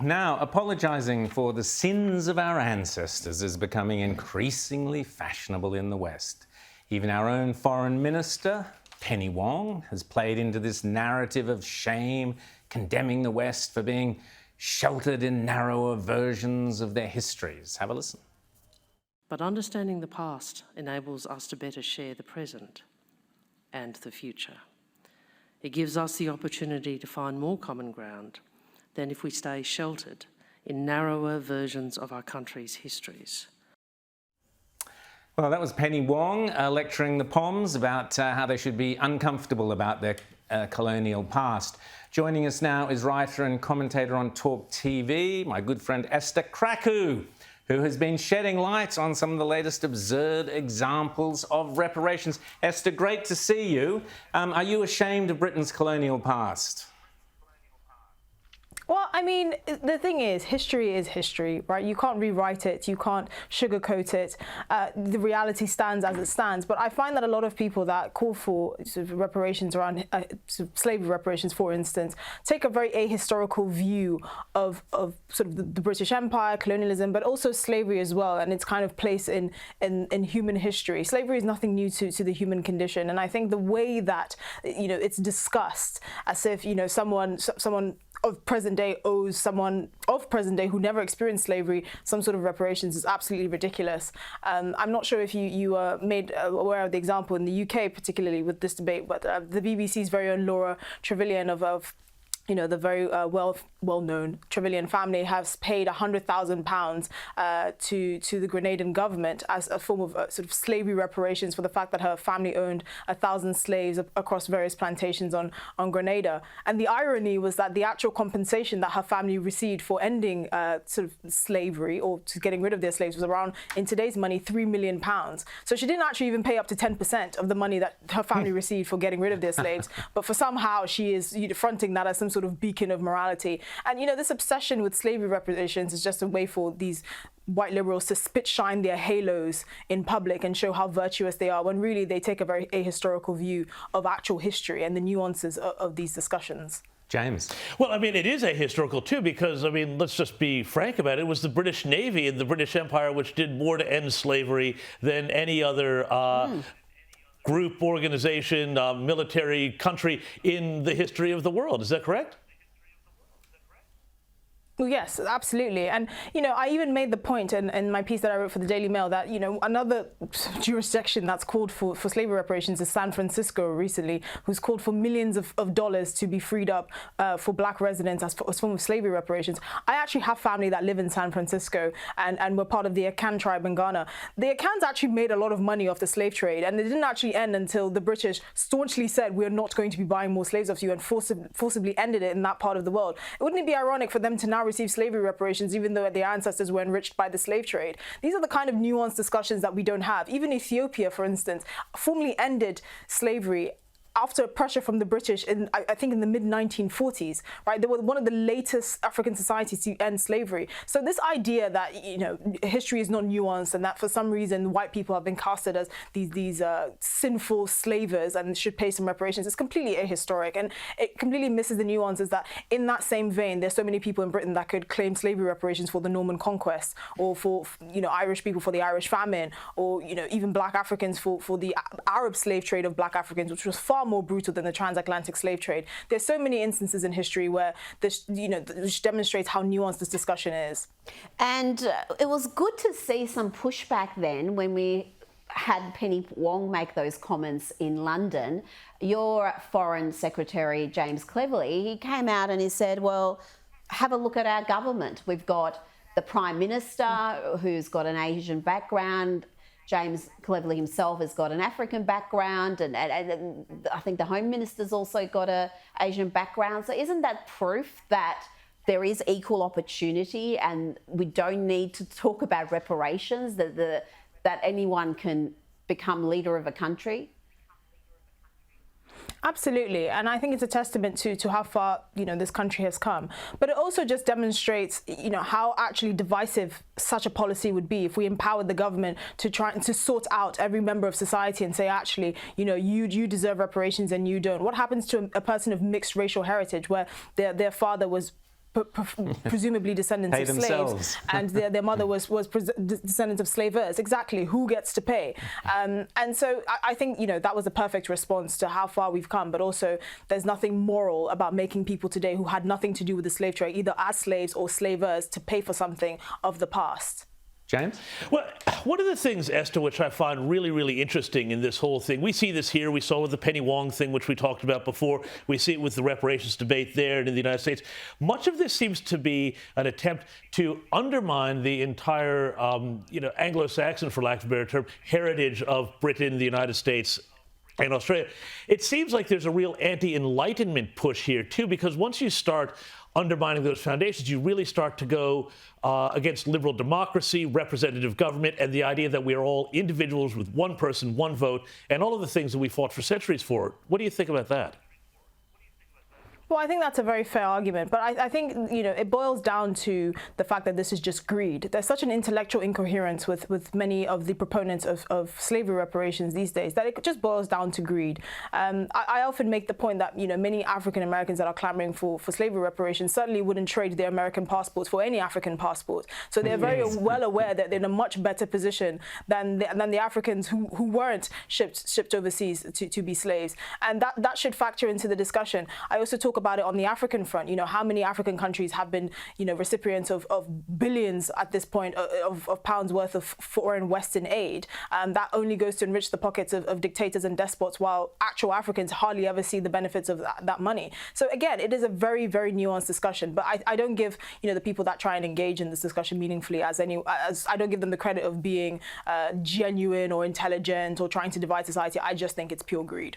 Now, apologising for the sins of our ancestors is becoming increasingly fashionable in the West. Even our own foreign minister, Penny Wong, has played into this narrative of shame, condemning the West for being sheltered in narrower versions of their histories. Have a listen. But understanding the past enables us to better share the present and the future. It gives us the opportunity to find more common ground than if we stay sheltered in narrower versions of our country's histories. Well, that was Penny Wong lecturing the POMs about how they should be uncomfortable about their colonial past. Joining us now is writer and commentator on Talk TV, my good friend Esther Krakue, who has been shedding light on some of the latest absurd examples of reparations. Esther, great to see you. Are you ashamed of Britain's colonial past? Well, I mean, the thing is history, right? You can't rewrite it. You can't sugarcoat it. The reality stands as it stands. But I find that a lot of people that call for sort of reparations around sort of slavery reparations, for instance, take a very ahistorical view of sort of the British Empire, colonialism, but also slavery as well, and its kind of place in human history. Slavery is nothing new to the human condition. And I think the way that, it's discussed as if, someone of present day owes someone of present day who never experienced slavery some sort of reparations is absolutely ridiculous. I'm not sure if you were made aware of the example in the UK, particularly with this debate, but the BBC's very own Laura Trevelyan of the very well-known Trevelyan family has paid £100,000 to the Grenadian government as a form of sort of slavery reparations for the fact that her family owned 1,000 slaves across various plantations on Grenada. And the irony was that the actual compensation that her family received for ending sort of slavery or to getting rid of their slaves was around, in today's money, £3 million. So she didn't actually even pay up to 10% of the money that her family received for getting rid of their slaves. But for somehow she is fronting that as some sort of beacon of morality. And this obsession with slavery reparations is just a way for these white liberals to spit shine their halos in public and show how virtuous they are, when really they take a very ahistorical view of actual history and the nuances of these discussions. James. Well, I mean, it is ahistorical too, because, I mean, let's just be frank about it. It was the British Navy and the British Empire which did more to end slavery than any other group, organization, military country in the history of the world. Is that correct? Well, yes, absolutely. And, I even made the point in my piece that I wrote for the Daily Mail that, another jurisdiction that's called for slavery reparations is San Francisco recently, who's called for millions of dollars to be freed up for black residents as a form of slavery reparations. I actually have family that live in San Francisco and we're part of the Akan tribe in Ghana. The Akans actually made a lot of money off the slave trade, and it didn't actually end until the British staunchly said, we're not going to be buying more slaves off you, and forcibly ended it in that part of the world. Wouldn't it be ironic for them to now receive slavery reparations even though their ancestors were enriched by the slave trade? These are the kind of nuanced discussions that we don't have. Even Ethiopia, for instance, formally ended slavery after pressure from the British I think in the mid-1940s, right? They were one of the latest African societies to end slavery. So this idea that, history is not nuanced and that for some reason white people have been casted as these sinful slavers and should pay some reparations is completely ahistoric, and it completely misses the nuances that in that same vein, there's so many people in Britain that could claim slavery reparations for the Norman Conquest, or for, Irish people for the Irish famine, or, even black Africans for the Arab slave trade of black Africans, which was far more brutal than the transatlantic slave trade. There's so many instances in history where this, which demonstrates how nuanced this discussion is. And it was good to see some pushback then when we had Penny Wong make those comments in London. Your Foreign Secretary, James Cleverly, he came out and he said, well, have a look at our government. We've got the Prime Minister who's got an Asian background. James Cleverly himself has got an African background, and I think the Home Minister's also got an Asian background. So isn't that proof that there is equal opportunity and we don't need to talk about reparations, that anyone can become leader of a country? Absolutely, and I think it's a testament to how far this country has come. But it also just demonstrates how actually divisive such a policy would be if we empowered the government to try to sort out every member of society and say, actually, you deserve reparations and you don't. What happens to a person of mixed racial heritage where their father was presumably descendants Pay of themselves. slaves, and their mother was descendants of slavers. Exactly, who gets to pay? And so I think, you know, that was the perfect response to how far we've come. But also, there's nothing moral about making people today who had nothing to do with the slave trade, either as slaves or slavers, to pay for something of the past. James? Well, one of the things, Esther, which I find really, really interesting in this whole thing, we see this here, we saw with the Penny Wong thing, which we talked about before, we see it with the reparations debate there and in the United States. Much of this seems to be an attempt to undermine the entire, Anglo-Saxon, for lack of a better term, heritage of Britain, the United States, and Australia. It seems like there's a real anti-Enlightenment push here, too, because once you start undermining those foundations, you really start to go against liberal democracy, representative government, and the idea that we are all individuals with one person, one vote, and all of the things that we fought for centuries for. What do you think about that? Well, I think that's a very fair argument, but I think, you know, it boils down to the fact that this is just greed. There's such an intellectual incoherence with many of the proponents of slavery reparations these days that it just boils down to greed. I often make the point that, you know, many African Americans that are clamoring for slavery reparations certainly wouldn't trade their American passports for any African passport. So they're very well aware that they're in a much better position than the Africans who weren't shipped overseas to be slaves. And that should factor into the discussion. I also talk about it on the African front. You know, how many African countries have been, you know, recipients of billions at this point of pounds worth of foreign Western aid. That only goes to enrich the pockets of dictators and despots, while actual Africans hardly ever see the benefits of that money. So again, it is a very, very nuanced discussion. But I don't give, you know, the people that try and engage in this discussion meaningfully as I don't give them the credit of being genuine or intelligent or trying to divide society. I just think it's pure greed.